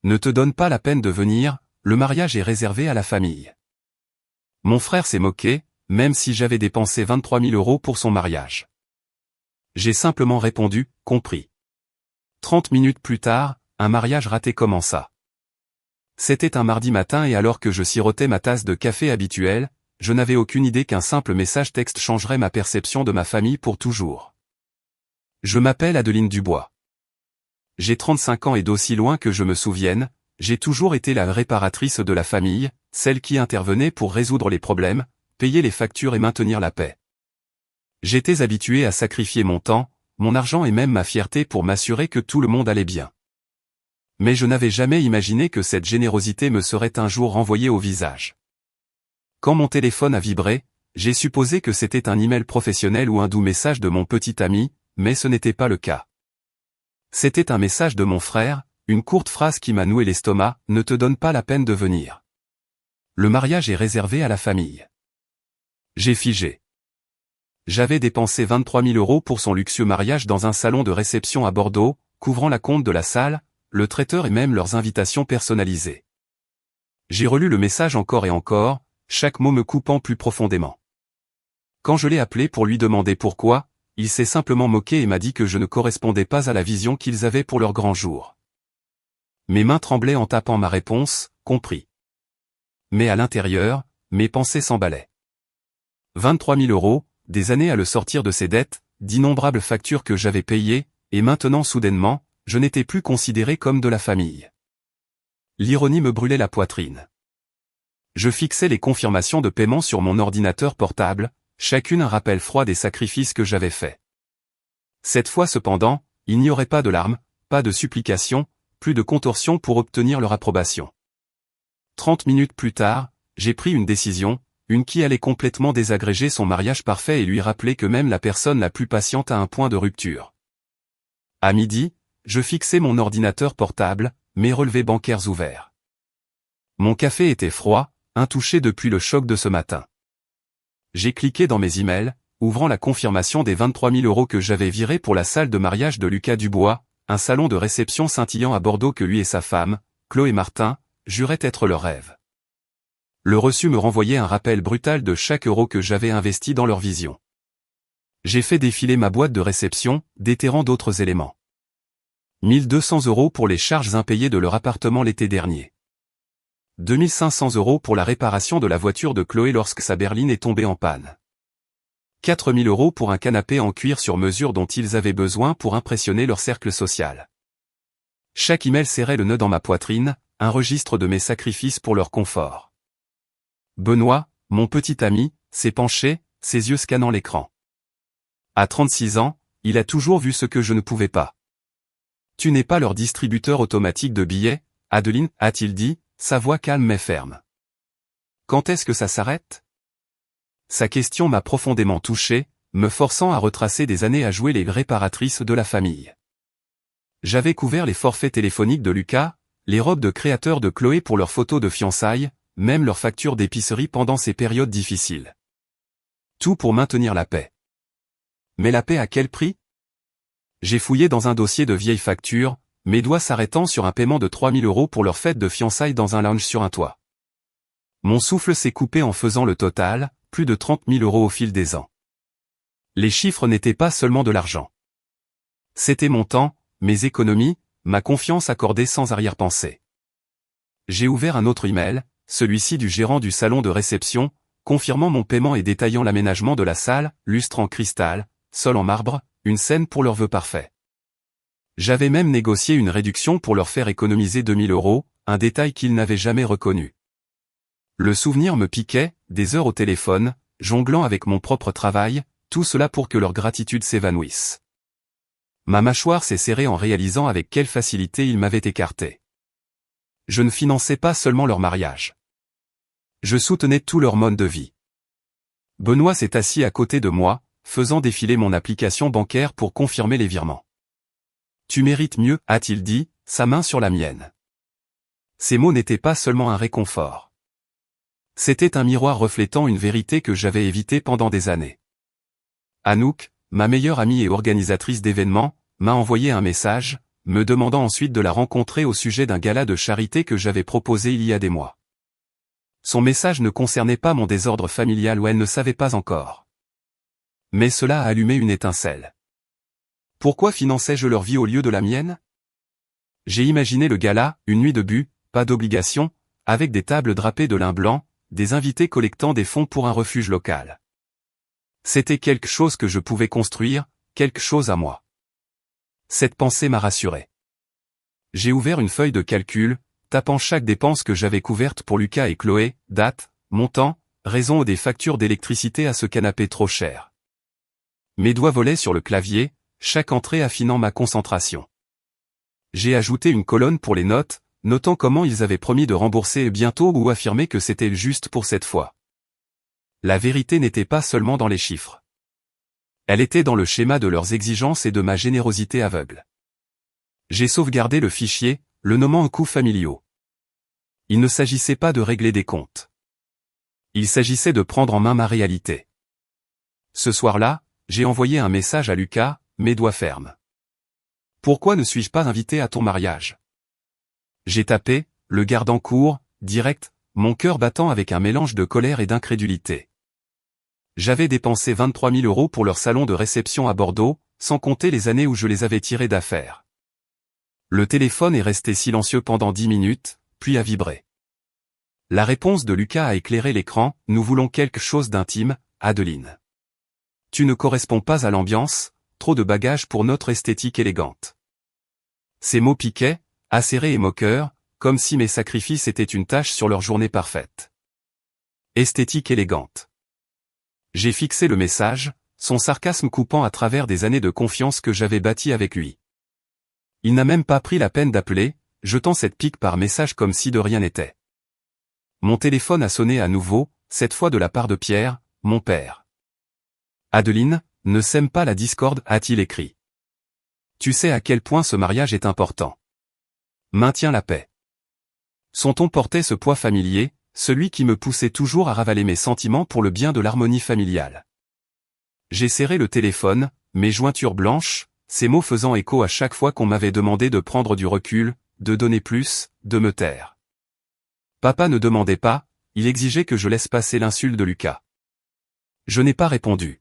Ne te donne pas la peine de venir, le mariage est réservé à la famille. Mon frère s'est moqué, même si j'avais dépensé 23 000 € pour son mariage. J'ai simplement répondu, compris. 30 minutes plus tard, un mariage raté commença. C'était un mardi matin et alors que je sirotais ma tasse de café habituelle, je n'avais aucune idée qu'un simple message texte changerait ma perception de ma famille pour toujours. Je m'appelle Adeline Dubois. J'ai 35 ans et d'aussi loin que je me souvienne, j'ai toujours été la réparatrice de la famille, celle qui intervenait pour résoudre les problèmes, payer les factures et maintenir la paix. J'étais habitué à sacrifier mon temps, mon argent et même ma fierté pour m'assurer que tout le monde allait bien. Mais je n'avais jamais imaginé que cette générosité me serait un jour renvoyée au visage. Quand mon téléphone a vibré, j'ai supposé que c'était un email professionnel ou un doux message de mon petit ami, mais ce n'était pas le cas. C'était un message de mon frère, une courte phrase qui m'a noué l'estomac, ne te donne pas la peine de venir. Le mariage est réservé à la famille. J'ai figé. J'avais dépensé 23 000 € pour son luxueux mariage dans un salon de réception à Bordeaux, couvrant la compte de la salle, le traiteur et même leurs invitations personnalisées. J'ai relu le message encore et encore, chaque mot me coupant plus profondément. Quand je l'ai appelé pour lui demander pourquoi, il s'est simplement moqué et m'a dit que je ne correspondais pas à la vision qu'ils avaient pour leur grand jour. Mes mains tremblaient en tapant ma réponse, compris. Mais à l'intérieur, mes pensées s'emballaient. 23 000 €, des années à le sortir de ses dettes, d'innombrables factures que j'avais payées, et maintenant soudainement, je n'étais plus considéré comme de la famille. L'ironie me brûlait la poitrine. Je fixais les confirmations de paiement sur mon ordinateur portable, chacune un rappel froid des sacrifices que j'avais faits. Cette fois cependant, il n'y aurait pas de larmes, pas de supplications, plus de contorsions pour obtenir leur approbation. 30 minutes plus tard, j'ai pris une décision, une qui allait complètement désagréger son mariage parfait et lui rappeler que même la personne la plus patiente a un point de rupture. À midi, je fixais mon ordinateur portable, mes relevés bancaires ouverts. Mon café était froid, intouché depuis le choc de ce matin. J'ai cliqué dans mes emails, ouvrant la confirmation des 23 000 € que j'avais virés pour la salle de mariage de Lucas Dubois, un salon de réception scintillant à Bordeaux que lui et sa femme, Chloé Martin, juraient être leur rêve. Le reçu me renvoyait un rappel brutal de chaque euro que j'avais investi dans leur vision. J'ai fait défiler ma boîte de réception, déterrant d'autres éléments. 1 200 € pour les charges impayées de leur appartement l'été dernier. 2 500 € pour la réparation de la voiture de Chloé lorsque sa berline est tombée en panne. 4 000 € pour un canapé en cuir sur mesure dont ils avaient besoin pour impressionner leur cercle social. Chaque email serrait le nœud dans ma poitrine, un registre de mes sacrifices pour leur confort. Benoît, mon petit ami, s'est penché, ses yeux scannant l'écran. À 36 ans, il a toujours vu ce que je ne pouvais pas. Tu n'es pas leur distributeur automatique de billets, Adeline, a-t-il dit, sa voix calme mais ferme. Quand est-ce que ça s'arrête? Sa question m'a profondément touché, me forçant à retracer des années à jouer les réparatrices de la famille. J'avais couvert les forfaits téléphoniques de Lucas, les robes de créateurs de Chloé pour leurs photos de fiançailles, même leurs factures d'épicerie pendant ces périodes difficiles. Tout pour maintenir la paix. Mais la paix à quel prix? J'ai fouillé dans un dossier de vieilles factures, mes doigts s'arrêtant sur un paiement de 3 000 € pour leur fête de fiançailles dans un lounge sur un toit. Mon souffle s'est coupé en faisant le total, plus de 30 000 € au fil des ans. Les chiffres n'étaient pas seulement de l'argent. C'était mon temps, mes économies, ma confiance accordée sans arrière-pensée. J'ai ouvert un autre email, celui-ci du gérant du salon de réception, confirmant mon paiement et détaillant l'aménagement de la salle, lustre en cristal, sol en marbre, une scène pour leur vœu parfait. J'avais même négocié une réduction pour leur faire économiser 2 000 €, un détail qu'ils n'avaient jamais reconnu. Le souvenir me piquait, des heures au téléphone, jonglant avec mon propre travail, tout cela pour que leur gratitude s'évanouisse. Ma mâchoire s'est serrée en réalisant avec quelle facilité ils m'avaient écarté. Je ne finançais pas seulement leur mariage. Je soutenais tout leur mode de vie. Benoît s'est assis à côté de moi, faisant défiler mon application bancaire pour confirmer les virements. Tu mérites mieux, a-t-il dit, sa main sur la mienne. Ces mots n'étaient pas seulement un réconfort. C'était un miroir reflétant une vérité que j'avais évitée pendant des années. Anouk, ma meilleure amie et organisatrice d'événements, m'a envoyé un message, me demandant ensuite de la rencontrer au sujet d'un gala de charité que j'avais proposé il y a des mois. Son message ne concernait pas mon désordre familial où elle ne savait pas encore. Mais cela a allumé une étincelle. Pourquoi finançais-je leur vie au lieu de la mienne? J'ai imaginé le gala, une nuit de but, pas d'obligation, avec des tables drapées de lin blanc, des invités collectant des fonds pour un refuge local. C'était quelque chose que je pouvais construire, quelque chose à moi. Cette pensée m'a rassuré. J'ai ouvert une feuille de calcul, tapant chaque dépense que j'avais couverte pour Lucas et Chloé, date, montant, raison des factures d'électricité à ce canapé trop cher. Mes doigts volaient sur le clavier, chaque entrée affinant ma concentration. J'ai ajouté une colonne pour les notes, notant comment ils avaient promis de rembourser bientôt ou affirmé que c'était juste pour cette fois. La vérité n'était pas seulement dans les chiffres. Elle était dans le schéma de leurs exigences et de ma générosité aveugle. J'ai sauvegardé le fichier, le nommant coûts familiaux. Il ne s'agissait pas de régler des comptes. Il s'agissait de prendre en main ma réalité. Ce soir-là, j'ai envoyé un message à Lucas, mes doigts fermes. Pourquoi ne suis-je pas invité à ton mariage? J'ai tapé, le gardant court, direct, mon cœur battant avec un mélange de colère et d'incrédulité. J'avais dépensé 23 000 € pour leur salon de réception à Bordeaux, sans compter les années où je les avais tirés d'affaire. Le téléphone est resté silencieux pendant 10 minutes, puis a vibré. La réponse de Lucas a éclairé l'écran, nous voulons quelque chose d'intime, Adeline. Tu ne corresponds pas à l'ambiance, trop de bagages pour notre esthétique élégante. Ces mots piquaient, acérés et moqueurs, comme si mes sacrifices étaient une tâche sur leur journée parfaite. Esthétique élégante. J'ai fixé le message, son sarcasme coupant à travers des années de confiance que j'avais bâties avec lui. Il n'a même pas pris la peine d'appeler, jetant cette pique par message comme si de rien n'était. Mon téléphone a sonné à nouveau, cette fois de la part de Pierre, mon père. Adeline, ne sème pas la discorde, a-t-il écrit. Tu sais à quel point ce mariage est important. Maintiens la paix. Son ton portait ce poids familier, celui qui me poussait toujours à ravaler mes sentiments pour le bien de l'harmonie familiale. J'ai serré le téléphone, mes jointures blanches, ces mots faisant écho à chaque fois qu'on m'avait demandé de prendre du recul, de donner plus, de me taire. Papa ne demandait pas, il exigeait que je laisse passer l'insulte de Lucas. Je n'ai pas répondu.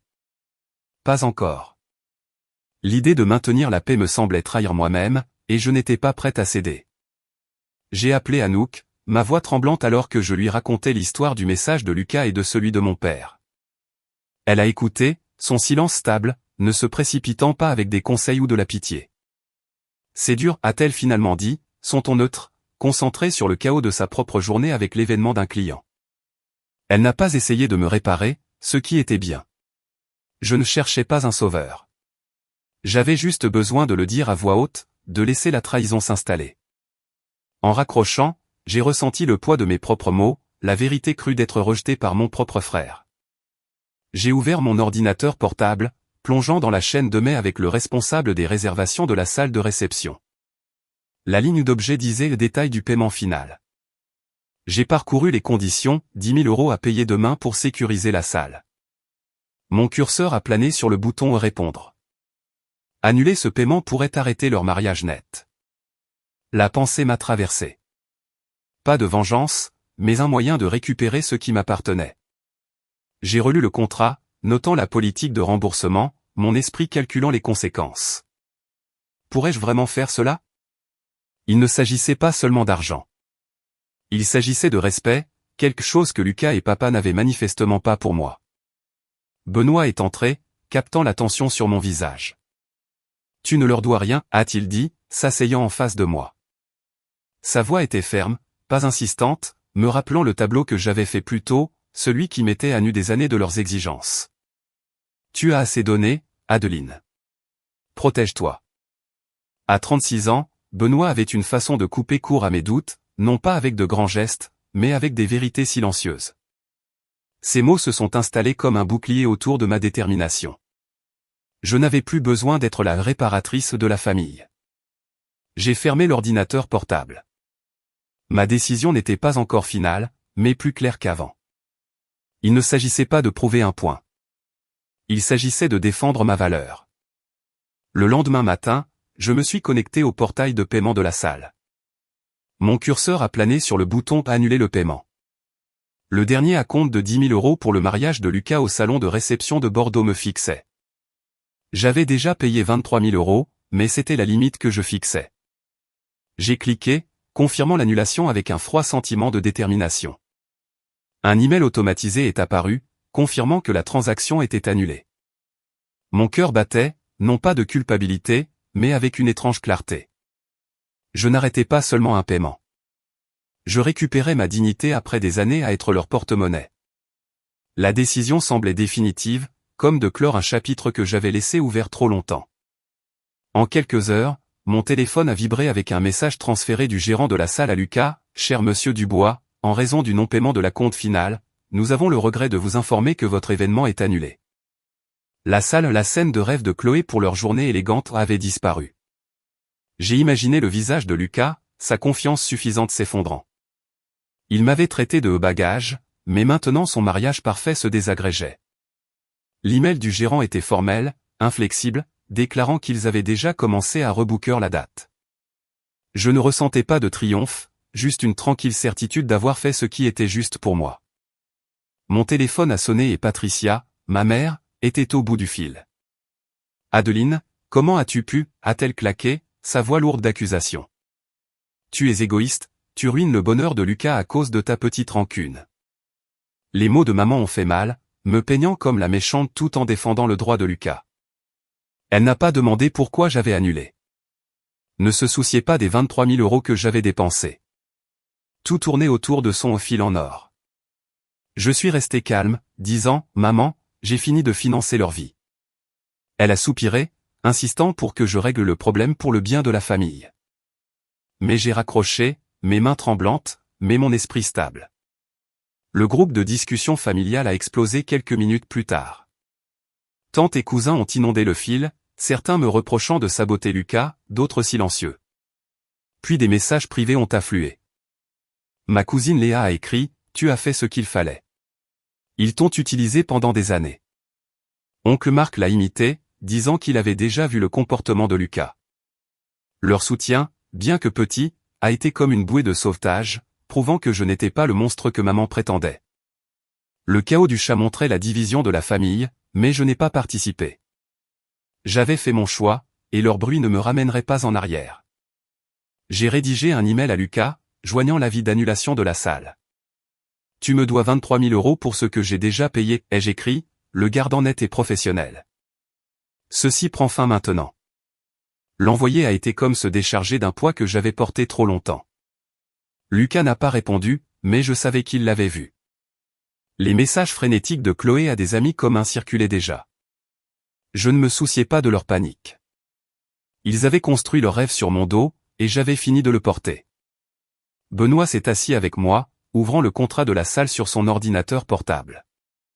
Pas encore. L'idée de maintenir la paix me semblait trahir moi-même, et je n'étais pas prête à céder. J'ai appelé Anouk, ma voix tremblante alors que je lui racontais l'histoire du message de Lucas et de celui de mon père. Elle a écouté, son silence stable, ne se précipitant pas avec des conseils ou de la pitié. C'est dur, a-t-elle finalement dit, son ton neutre, concentré sur le chaos de sa propre journée avec l'événement d'un client. Elle n'a pas essayé de me réparer, ce qui était bien. Je ne cherchais pas un sauveur. J'avais juste besoin de le dire à voix haute, de laisser la trahison s'installer. En raccrochant, j'ai ressenti le poids de mes propres mots, la vérité crue d'être rejetée par mon propre frère. J'ai ouvert mon ordinateur portable, plongeant dans la chaîne de mai avec le responsable des réservations de la salle de réception. La ligne d'objet disait le détail du paiement final. J'ai parcouru les conditions, 10 000 € à payer demain pour sécuriser la salle. Mon curseur a plané sur le bouton « Répondre ». Annuler ce paiement pourrait arrêter leur mariage net. La pensée m'a traversé. Pas de vengeance, mais un moyen de récupérer ce qui m'appartenait. J'ai relu le contrat, notant la politique de remboursement, mon esprit calculant les conséquences. Pourrais-je vraiment faire cela? Il ne s'agissait pas seulement d'argent. Il s'agissait de respect, quelque chose que Lucas et papa n'avaient manifestement pas pour moi. Benoît est entré, captant l'attention sur mon visage. Tu ne leur dois rien, a-t-il dit, s'asseyant en face de moi. Sa voix était ferme, pas insistante, me rappelant le tableau que j'avais fait plus tôt, celui qui mettait à nu des années de leurs exigences. Tu as assez donné, Adeline. Protège-toi. À 36 ans, Benoît avait une façon de couper court à mes doutes, non pas avec de grands gestes, mais avec des vérités silencieuses. Ces mots se sont installés comme un bouclier autour de ma détermination. Je n'avais plus besoin d'être la réparatrice de la famille. J'ai fermé l'ordinateur portable. Ma décision n'était pas encore finale, mais plus claire qu'avant. Il ne s'agissait pas de prouver un point. Il s'agissait de défendre ma valeur. Le lendemain matin, je me suis connecté au portail de paiement de la salle. Mon curseur a plané sur le bouton « Annuler le paiement ». Le dernier acompte de 10 000 € pour le mariage de Lucas au salon de réception de Bordeaux me fixait. J'avais déjà payé 23 000 €, mais c'était la limite que je fixais. J'ai cliqué, confirmant l'annulation avec un froid sentiment de détermination. Un email automatisé est apparu, confirmant que la transaction était annulée. Mon cœur battait, non pas de culpabilité, mais avec une étrange clarté. Je n'arrêtais pas seulement un paiement. Je récupérais ma dignité après des années à être leur porte-monnaie. La décision semblait définitive, comme de clore un chapitre que j'avais laissé ouvert trop longtemps. En quelques heures, mon téléphone a vibré avec un message transféré du gérant de la salle à Lucas. « Cher monsieur Dubois, en raison du non-paiement de l'acompte final, nous avons le regret de vous informer que votre événement est annulé. » La salle, la scène de rêve de Chloé pour leur journée élégante avait disparu. J'ai imaginé le visage de Lucas, sa confiance suffisante s'effondrant. Il m'avait traité de bagage, mais maintenant son mariage parfait se désagrégeait. L'email du gérant était formel, inflexible, déclarant qu'ils avaient déjà commencé à rebooker la date. Je ne ressentais pas de triomphe, juste une tranquille certitude d'avoir fait ce qui était juste pour moi. Mon téléphone a sonné et Patricia, ma mère, était au bout du fil. « Adeline, comment as-tu pu » a-t-elle claqué, sa voix lourde d'accusation. « Tu es égoïste, tu ruines le bonheur de Lucas à cause de ta petite rancune. » Les mots de maman ont fait mal, me peignant comme la méchante tout en défendant le droit de Lucas. Elle n'a pas demandé pourquoi j'avais annulé. Ne se souciait pas des 23 000 € que j'avais dépensés. Tout tournait autour de son fil en or. Je suis resté calme, disant « Maman, j'ai fini de financer leur vie. » Elle a soupiré, insistant pour que je règle le problème pour le bien de la famille. Mais j'ai raccroché, mes mains tremblantes, mais mon esprit stable. Le groupe de discussion familiale a explosé quelques minutes plus tard. Tantes et cousins ont inondé le fil, certains me reprochant de saboter Lucas, d'autres silencieux. Puis des messages privés ont afflué. Ma cousine Léa a écrit « Tu as fait ce qu'il fallait. Ils t'ont utilisé pendant des années. » Oncle Marc l'a imité, disant qu'il avait déjà vu le comportement de Lucas. Leur soutien, bien que petit, a été comme une bouée de sauvetage, prouvant que je n'étais pas le monstre que maman prétendait. Le chaos du chat montrait la division de la famille, mais je n'ai pas participé. J'avais fait mon choix, et leur bruit ne me ramènerait pas en arrière. J'ai rédigé un email à Lucas, joignant l'avis d'annulation de la salle. « Tu me dois 23 000 € pour ce que j'ai déjà payé », ai-je écrit, le gardant net et professionnel. Ceci prend fin maintenant. L'envoyé a été comme se décharger d'un poids que j'avais porté trop longtemps. Lucas n'a pas répondu, mais je savais qu'il l'avait vu. Les messages frénétiques de Chloé à des amis communs circulaient déjà. Je ne me souciais pas de leur panique. Ils avaient construit leur rêve sur mon dos, et j'avais fini de le porter. Benoît s'est assis avec moi, ouvrant le contrat de la salle sur son ordinateur portable.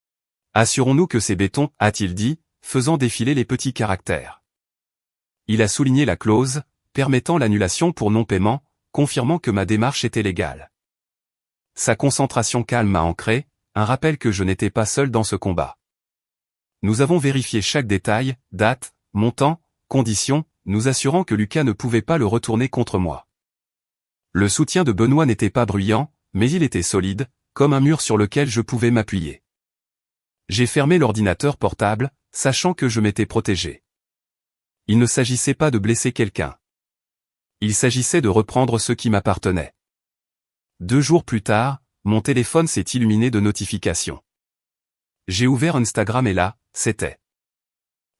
« Assurons-nous que c'est béton », a-t-il dit, faisant défiler les petits caractères. Il a souligné la clause, permettant l'annulation pour non-paiement, confirmant que ma démarche était légale. Sa concentration calme m'a ancré, un rappel que je n'étais pas seul dans ce combat. Nous avons vérifié chaque détail, date, montant, conditions, nous assurant que Lucas ne pouvait pas le retourner contre moi. Le soutien de Benoît n'était pas bruyant, mais il était solide, comme un mur sur lequel je pouvais m'appuyer. J'ai fermé l'ordinateur portable, sachant que je m'étais protégé. Il ne s'agissait pas de blesser quelqu'un. Il s'agissait de reprendre ce qui m'appartenait. 2 jours plus tard, mon téléphone s'est illuminé de notifications. J'ai ouvert Instagram et là, c'était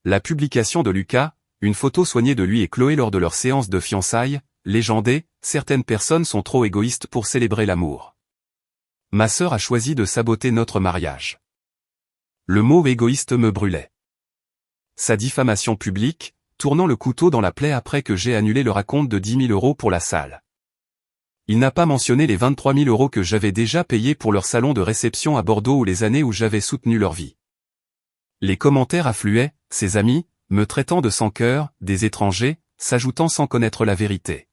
la publication de Lucas, une photo soignée de lui et Chloé lors de leur séance de fiançailles, légendée, certaines personnes sont trop égoïstes pour célébrer l'amour. Ma sœur a choisi de saboter notre mariage. Le mot égoïste me brûlait. Sa diffamation publique, tournant le couteau dans la plaie après que j'ai annulé le racompte de 10 000 € pour la salle. Il n'a pas mentionné les 23 000 € que j'avais déjà payés pour leur salon de réception à Bordeaux ou les années où j'avais soutenu leur vie. Les commentaires affluaient, ses amis, me traitant de sans-cœur, des étrangers, s'ajoutant sans connaître la vérité.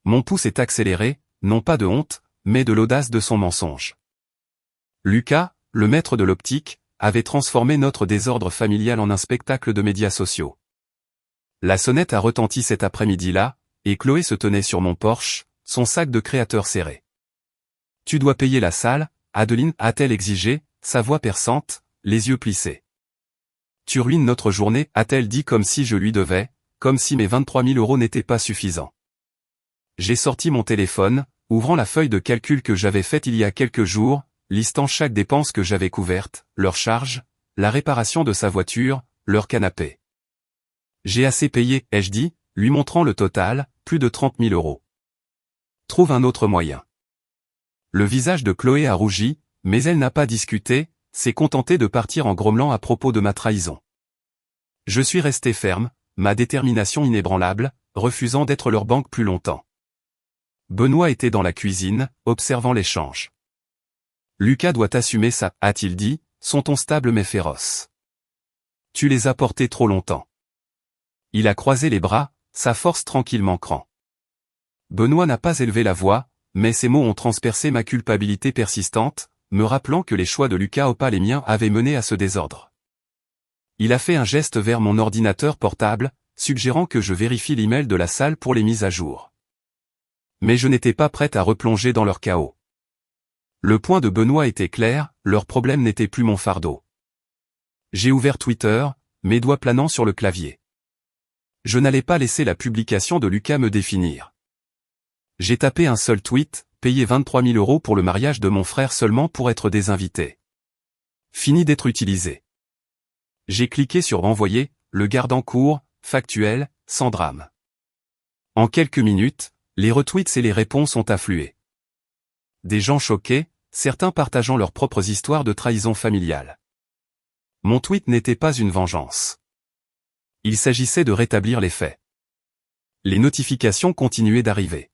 Mon pouce est accéléré, non pas de honte, mais de l'audace de son mensonge. Lucas, le maître de l'optique, avait transformé notre désordre familial en un spectacle de médias sociaux. La sonnette a retenti cet après-midi-là, et Chloé se tenait sur mon porche, son sac de créateur serré. « Tu dois payer la salle, Adeline, a-t-elle exigé, sa voix perçante, les yeux plissés. « Tu ruines notre journée, a-t-elle dit comme si je lui devais, comme si mes 23 000 € n'étaient pas suffisants. » J'ai sorti mon téléphone, ouvrant la feuille de calcul que j'avais faite il y a quelques jours, listant chaque dépense que j'avais couverte, leur charge, la réparation de sa voiture, leur canapé. « J'ai assez payé, ai-je dit, lui montrant le total, plus de 30 000 €. Trouve un autre moyen. » Le visage de Chloé a rougi, mais elle n'a pas discuté, s'est contentée de partir en grommelant à propos de ma trahison. Je suis resté ferme, ma détermination inébranlable, refusant d'être leur banque plus longtemps. Benoît était dans la cuisine, observant l'échange. « Lucas doit assumer ça, a-t-il dit, son ton stable mais féroce. Tu les as portés trop longtemps. » Il a croisé les bras, sa force tranquillement cran. Benoît n'a pas élevé la voix, mais ses mots ont transpercé ma culpabilité persistante, me rappelant que les choix de Lucas ou pas les miens avaient mené à ce désordre. Il a fait un geste vers mon ordinateur portable, suggérant que je vérifie l'email de la salle pour les mises à jour. Mais je n'étais pas prête à replonger dans leur chaos. Le point de Benoît était clair, leur problème n'était plus mon fardeau. J'ai ouvert Twitter, mes doigts planant sur le clavier. Je n'allais pas laisser la publication de Lucas me définir. J'ai tapé un seul tweet, payer 23 000 € pour le mariage de mon frère seulement pour être désinvité. Fini d'être utilisé. J'ai cliqué sur envoyer, le gardant court, factuel, sans drame. En quelques minutes, les retweets et les réponses ont afflué. Des gens choqués, certains partageant leurs propres histoires de trahison familiale. Mon tweet n'était pas une vengeance. Il s'agissait de rétablir les faits. Les notifications continuaient d'arriver.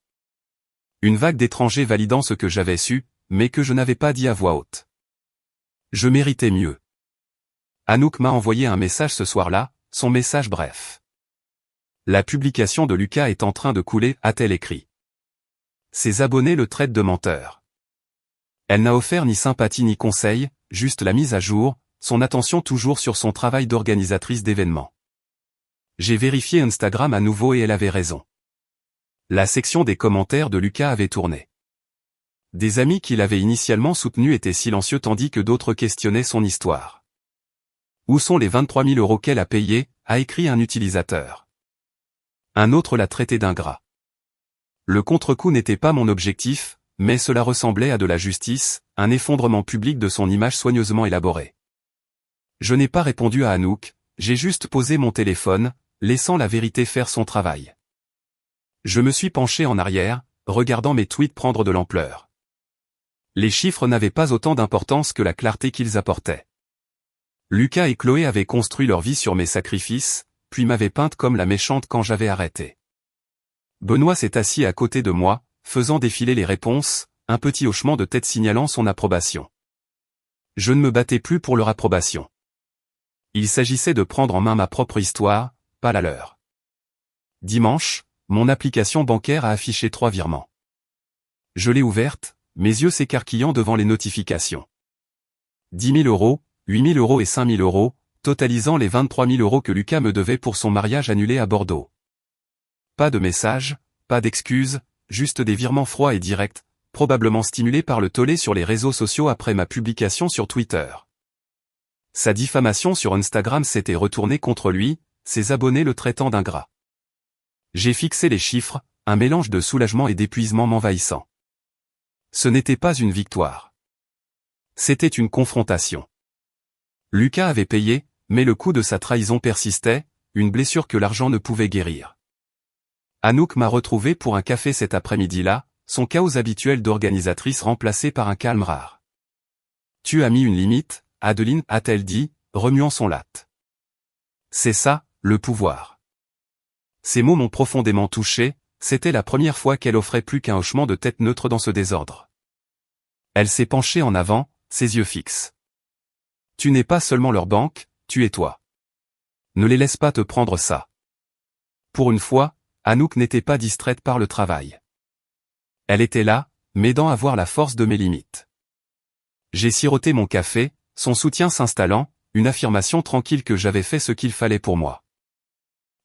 Une vague d'étrangers validant ce que j'avais su, mais que je n'avais pas dit à voix haute. Je méritais mieux. Anouk m'a envoyé un message ce soir-là, son message bref. La publication de Lucas est en train de couler, a-t-elle écrit. Ses abonnés le traitent de menteur. Elle n'a offert ni sympathie ni conseil, juste la mise à jour, son attention toujours sur son travail d'organisatrice d'événements. J'ai vérifié Instagram à nouveau et elle avait raison. La section des commentaires de Lucas avait tourné. Des amis qui l'avaient initialement soutenu étaient silencieux tandis que d'autres questionnaient son histoire. Où sont les 23 000 € qu'elle a payés, a écrit un utilisateur. Un autre l'a traité d'ingrat. Le contre-coup n'était pas mon objectif, mais cela ressemblait à de la justice, un effondrement public de son image soigneusement élaborée. Je n'ai pas répondu à Anouk, j'ai juste posé mon téléphone, laissant la vérité faire son travail. Je me suis penché en arrière, regardant mes tweets prendre de l'ampleur. Les chiffres n'avaient pas autant d'importance que la clarté qu'ils apportaient. Lucas et Chloé avaient construit leur vie sur mes sacrifices, puis m'avaient peinte comme la méchante quand j'avais arrêté. Benoît s'est assis à côté de moi, faisant défiler les réponses, un petit hochement de tête signalant son approbation. Je ne me battais plus pour leur approbation. Il s'agissait de prendre en main ma propre histoire, pas la leur. Dimanche, mon application bancaire a affiché 3 virements. Je l'ai ouverte, mes yeux s'écarquillant devant les notifications. 10 000 €, 8 000 € et 5 000 €, totalisant les 23 000 € que Lucas me devait pour son mariage annulé à Bordeaux. Pas de messages, pas d'excuses, juste des virements froids et directs, probablement stimulés par le tollé sur les réseaux sociaux après ma publication sur Twitter. Sa diffamation sur Instagram s'était retournée contre lui, ses abonnés le traitant d'ingrat. J'ai fixé les chiffres, un mélange de soulagement et d'épuisement m'envahissant. Ce n'était pas une victoire. C'était une confrontation. Lucas avait payé, mais le coup de sa trahison persistait, une blessure que l'argent ne pouvait guérir. Anouk m'a retrouvé pour un café cet après-midi-là, son chaos habituel d'organisatrice remplacé par un calme rare. « Tu as mis une limite, Adeline, a-t-elle dit, remuant son latte. C'est ça, le pouvoir. » Ces mots m'ont profondément touché, c'était la première fois qu'elle offrait plus qu'un hochement de tête neutre dans ce désordre. Elle s'est penchée en avant, ses yeux fixes. « Tu n'es pas seulement leur banque, tu es toi. Ne les laisse pas te prendre ça. » Pour une fois, Anouk n'était pas distraite par le travail. Elle était là, m'aidant à voir la force de mes limites. J'ai siroté mon café, son soutien s'installant, une affirmation tranquille que j'avais fait ce qu'il fallait pour moi.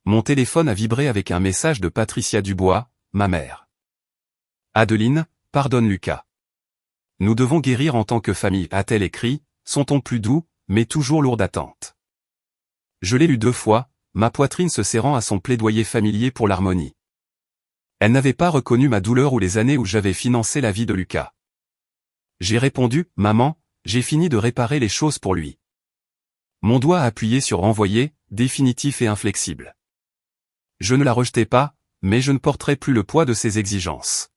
Mon téléphone a vibré avec un message de Patricia Dubois, ma mère. Adeline, pardonne Lucas. Nous devons guérir en tant que famille, a-t-elle écrit, son ton plus doux, mais toujours lourd d'attente. Je l'ai lu 2 fois, ma poitrine se serrant à son plaidoyer familier pour l'harmonie. Elle n'avait pas reconnu ma douleur ou les années où j'avais financé la vie de Lucas. J'ai répondu, maman, j'ai fini de réparer les choses pour lui. Mon doigt a appuyé sur envoyer, définitif et inflexible. Je ne la rejetais pas, mais je ne porterai plus le poids de ses exigences.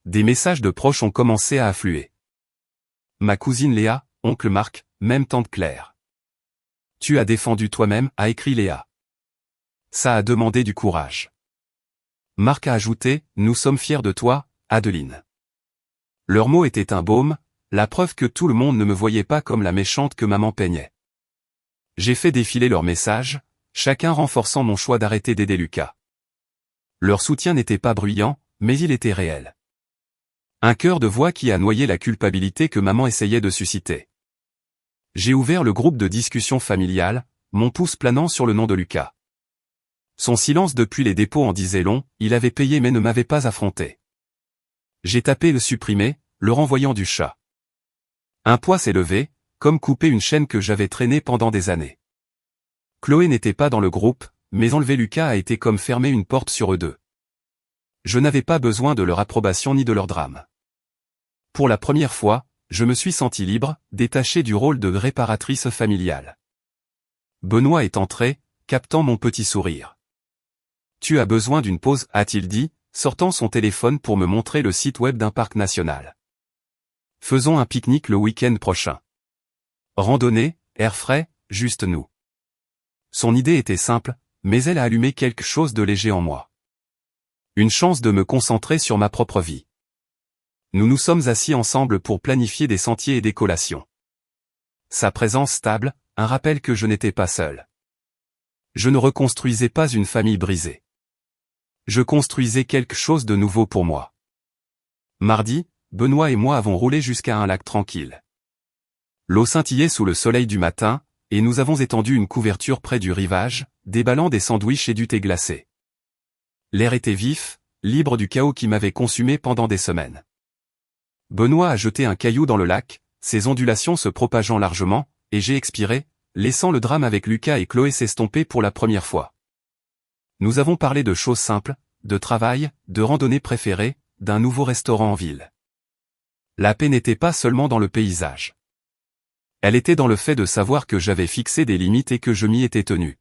Des messages de proches ont commencé à affluer. Ma cousine Léa, oncle Marc, même tante Claire. Tu as défendu toi-même, a écrit Léa. Ça a demandé du courage. Marc a ajouté, nous sommes fiers de toi, Adeline. Leurs mots étaient un baume, la preuve que tout le monde ne me voyait pas comme la méchante que maman peignait. J'ai fait défiler leurs messages, chacun renforçant mon choix d'arrêter d'aider Lucas. Leur soutien n'était pas bruyant, mais il était réel. Un chœur de voix qui a noyé la culpabilité que maman essayait de susciter. J'ai ouvert le groupe de discussion familiale, mon pouce planant sur le nom de Lucas. Son silence depuis les dépôts en disait long, il avait payé mais ne m'avait pas affronté. J'ai tapé le supprimer, le renvoyant du chat. Un poids s'est levé, comme couper une chaîne que j'avais traînée pendant des années. Chloé n'était pas dans le groupe, mais enlever Lucas a été comme fermer une porte sur eux deux. Je n'avais pas besoin de leur approbation ni de leur drame. Pour la première fois, je me suis senti libre, détaché du rôle de réparatrice familiale. Benoît est entré, captant mon petit sourire. Tu as besoin d'une pause, a-t-il dit, sortant son téléphone pour me montrer le site web d'un parc national. Faisons un pique-nique le week-end prochain. Randonnée, air frais, juste nous. Son idée était simple, mais elle a allumé quelque chose de léger en moi. Une chance de me concentrer sur ma propre vie. Nous nous sommes assis ensemble pour planifier des sentiers et des collations. Sa présence stable, un rappel que je n'étais pas seul. Je ne reconstruisais pas une famille brisée. Je construisais quelque chose de nouveau pour moi. Mardi, Benoît et moi avons roulé jusqu'à un lac tranquille. L'eau scintillait sous le soleil du matin, et nous avons étendu une couverture près du rivage, déballant des sandwichs et du thé glacé. L'air était vif, libre du chaos qui m'avait consumé pendant des semaines. Benoît a jeté un caillou dans le lac, ses ondulations se propageant largement, et j'ai expiré, laissant le drame avec Lucas et Chloé s'estomper pour la première fois. Nous avons parlé de choses simples, de travail, de randonnées préférées, d'un nouveau restaurant en ville. La paix n'était pas seulement dans le paysage. Elle était dans le fait de savoir que j'avais fixé des limites et que je m'y étais tenu.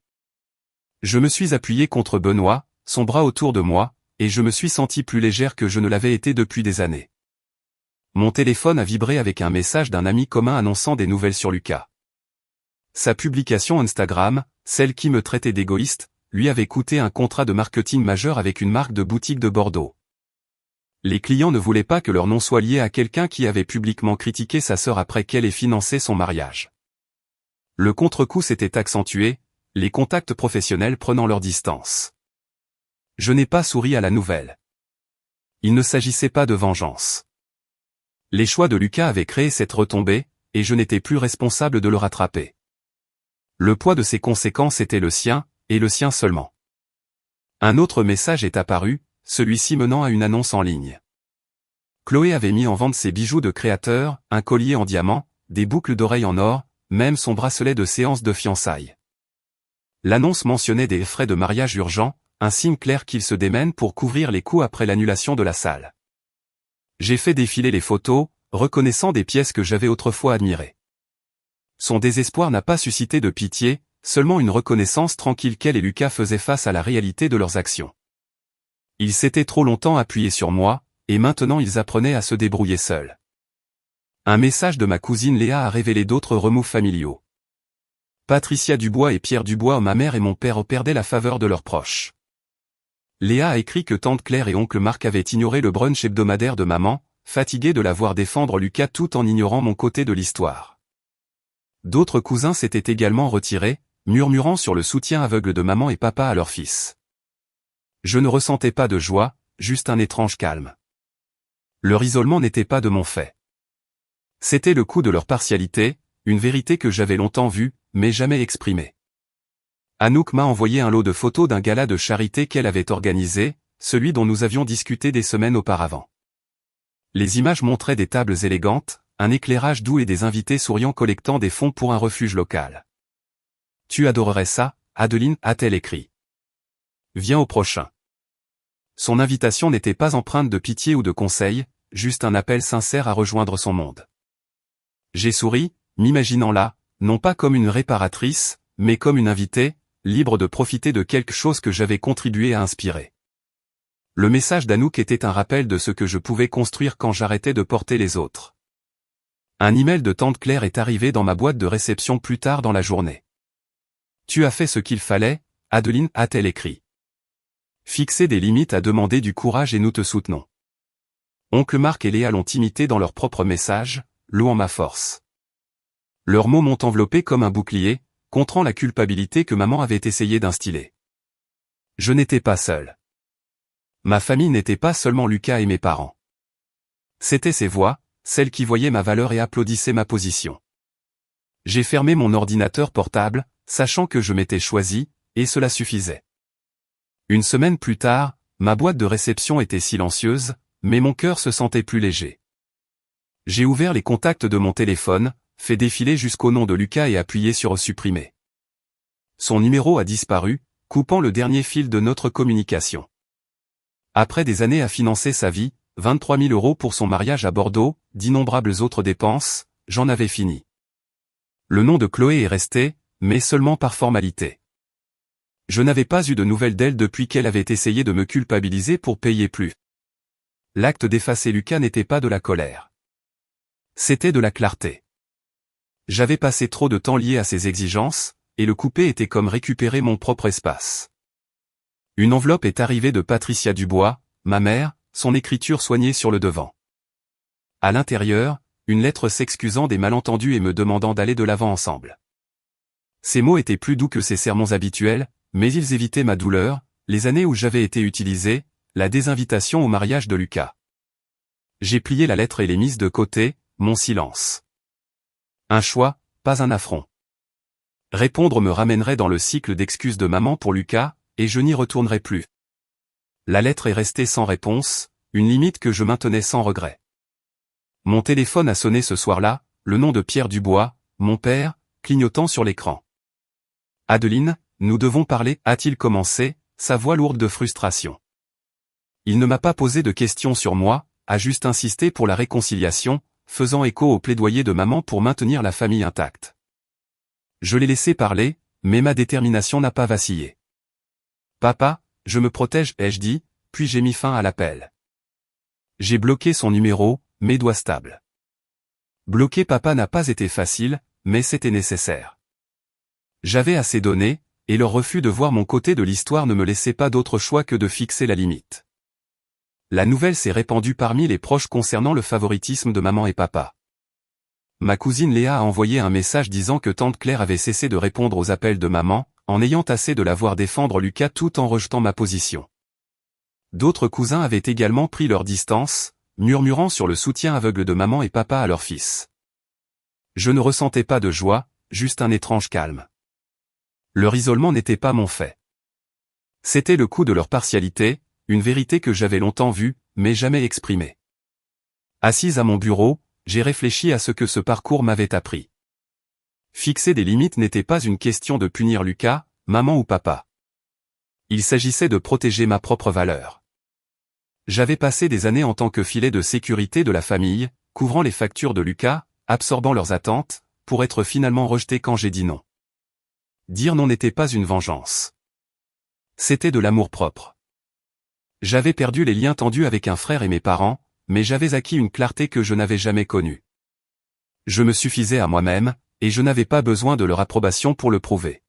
Je me suis appuyé contre Benoît, son bras autour de moi, et je me suis senti plus légère que je ne l'avais été depuis des années. Mon téléphone a vibré avec un message d'un ami commun annonçant des nouvelles sur Lucas. Sa publication Instagram, celle qui me traitait d'égoïste, lui avait coûté un contrat de marketing majeur avec une marque de boutique de Bordeaux. Les clients ne voulaient pas que leur nom soit lié à quelqu'un qui avait publiquement critiqué sa sœur après qu'elle ait financé son mariage. Le contre-coup s'était accentué, les contacts professionnels prenant leur distance. Je n'ai pas souri à la nouvelle. Il ne s'agissait pas de vengeance. Les choix de Lucas avaient créé cette retombée, et je n'étais plus responsable de le rattraper. Le poids de ses conséquences était le sien, et le sien seulement. Un autre message est apparu, celui-ci menant à une annonce en ligne. Chloé avait mis en vente ses bijoux de créateur, un collier en diamant, des boucles d'oreilles en or, même son bracelet de séance de fiançailles. L'annonce mentionnait des frais de mariage urgents, un signe clair qu'il se démène pour couvrir les coûts après l'annulation de la salle. J'ai fait défiler les photos, reconnaissant des pièces que j'avais autrefois admirées. Son désespoir n'a pas suscité de pitié, seulement une reconnaissance tranquille qu'elle et Lucas faisaient face à la réalité de leurs actions. Ils s'étaient trop longtemps appuyés sur moi, et maintenant ils apprenaient à se débrouiller seuls. Un message de ma cousine Léa a révélé d'autres remous familiaux. Patricia Dubois et Pierre Dubois, ma mère et mon père perdaient la faveur de leurs proches. Léa a écrit que tante Claire et oncle Marc avaient ignoré le brunch hebdomadaire de maman, fatigués de la voir défendre Lucas tout en ignorant mon côté de l'histoire. D'autres cousins s'étaient également retirés, murmurant sur le soutien aveugle de maman et papa à leur fils. Je ne ressentais pas de joie, juste un étrange calme. Leur isolement n'était pas de mon fait. C'était le coup de leur partialité, une vérité que j'avais longtemps vue, mais jamais exprimée. Anouk m'a envoyé un lot de photos d'un gala de charité qu'elle avait organisé, celui dont nous avions discuté des semaines auparavant. Les images montraient des tables élégantes, un éclairage doux et des invités souriants collectant des fonds pour un refuge local. « Tu adorerais ça, Adeline » a-t-elle écrit. « Viens au prochain. » Son invitation n'était pas empreinte de pitié ou de conseil, juste un appel sincère à rejoindre son monde. J'ai souri, m'imaginant là, non pas comme une réparatrice, mais comme une invitée, libre de profiter de quelque chose que j'avais contribué à inspirer. Le message d'Anouk était un rappel de ce que je pouvais construire quand j'arrêtais de porter les autres. Un email de tante Claire est arrivé dans ma boîte de réception plus tard dans la journée. « Tu as fait ce qu'il fallait, Adeline » a-t-elle écrit. « Fixer des limites a demandé du courage et nous te soutenons. » Oncle Marc et Léa l'ont imité dans leur propre message, louant ma force. Leurs mots m'ont enveloppé comme un bouclier, contrant la culpabilité que maman avait essayé d'instiller. Je n'étais pas seul. Ma famille n'était pas seulement Lucas et mes parents. C'étaient ces voix, celles qui voyaient ma valeur et applaudissaient ma position. J'ai fermé mon ordinateur portable, sachant que je m'étais choisi, et cela suffisait. Une semaine plus tard, ma boîte de réception était silencieuse, mais mon cœur se sentait plus léger. J'ai ouvert les contacts de mon téléphone, fait défiler jusqu'au nom de Lucas et appuyé sur supprimer. Son numéro a disparu, coupant le dernier fil de notre communication. Après des années à financer sa vie, 23 000 € pour son mariage à Bordeaux, d'innombrables autres dépenses, j'en avais fini. Le nom de Chloé est resté, mais seulement par formalité. Je n'avais pas eu de nouvelles d'elle depuis qu'elle avait essayé de me culpabiliser pour payer plus. L'acte d'effacer Lucas n'était pas de la colère. C'était de la clarté. J'avais passé trop de temps lié à ses exigences, et le couper était comme récupérer mon propre espace. Une enveloppe est arrivée de Patricia Dubois, ma mère, son écriture soignée sur le devant. À l'intérieur, une lettre s'excusant des malentendus et me demandant d'aller de l'avant ensemble. Ces mots étaient plus doux que ses sermons habituels, mais ils évitaient ma douleur, les années où j'avais été utilisé, la désinvitation au mariage de Lucas. J'ai plié la lettre et l'ai mise de côté, mon silence. Un choix, pas un affront. Répondre me ramènerait dans le cycle d'excuses de maman pour Lucas, et je n'y retournerai plus. La lettre est restée sans réponse, une limite que je maintenais sans regret. Mon téléphone a sonné ce soir-là, le nom de Pierre Dubois, mon père, clignotant sur l'écran. « Adeline, nous devons parler » a-t-il commencé, sa voix lourde de frustration. Il ne m'a pas posé de questions sur moi, a juste insisté pour la réconciliation, faisant écho au plaidoyer de maman pour maintenir la famille intacte. Je l'ai laissé parler, mais ma détermination n'a pas vacillé. « Papa, je me protège » ai-je dit, puis j'ai mis fin à l'appel. J'ai bloqué son numéro, mes doigts stables. Bloquer papa n'a pas été facile, mais c'était nécessaire. J'avais assez donné, et leur refus de voir mon côté de l'histoire ne me laissait pas d'autre choix que de fixer la limite. La nouvelle s'est répandue parmi les proches concernant le favoritisme de maman et papa. Ma cousine Léa a envoyé un message disant que tante Claire avait cessé de répondre aux appels de maman, en ayant assez de la voir défendre Lucas tout en rejetant ma position. D'autres cousins avaient également pris leur distance, murmurant sur le soutien aveugle de maman et papa à leur fils. Je ne ressentais pas de joie, juste un étrange calme. Leur isolement n'était pas mon fait. C'était le coup de leur partialité, une vérité que j'avais longtemps vue, mais jamais exprimée. Assise à mon bureau, j'ai réfléchi à ce que ce parcours m'avait appris. Fixer des limites n'était pas une question de punir Lucas, maman ou papa. Il s'agissait de protéger ma propre valeur. J'avais passé des années en tant que filet de sécurité de la famille, couvrant les factures de Lucas, absorbant leurs attentes, pour être finalement rejeté quand j'ai dit non. Dire non n'était pas une vengeance. C'était de l'amour-propre. J'avais perdu les liens tendus avec un frère et mes parents, mais j'avais acquis une clarté que je n'avais jamais connue. Je me suffisais à moi-même, et je n'avais pas besoin de leur approbation pour le prouver.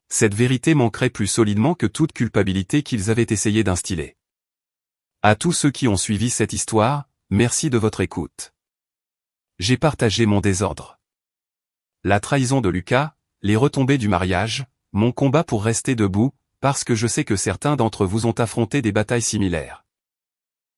Cette vérité m'ancrait plus solidement que toute culpabilité qu'ils avaient essayé d'instiller. À tous ceux qui ont suivi cette histoire, merci de votre écoute. J'ai partagé mon désordre. La trahison de Lucas, les retombées du mariage, mon combat pour rester debout, parce que je sais que certains d'entre vous ont affronté des batailles similaires.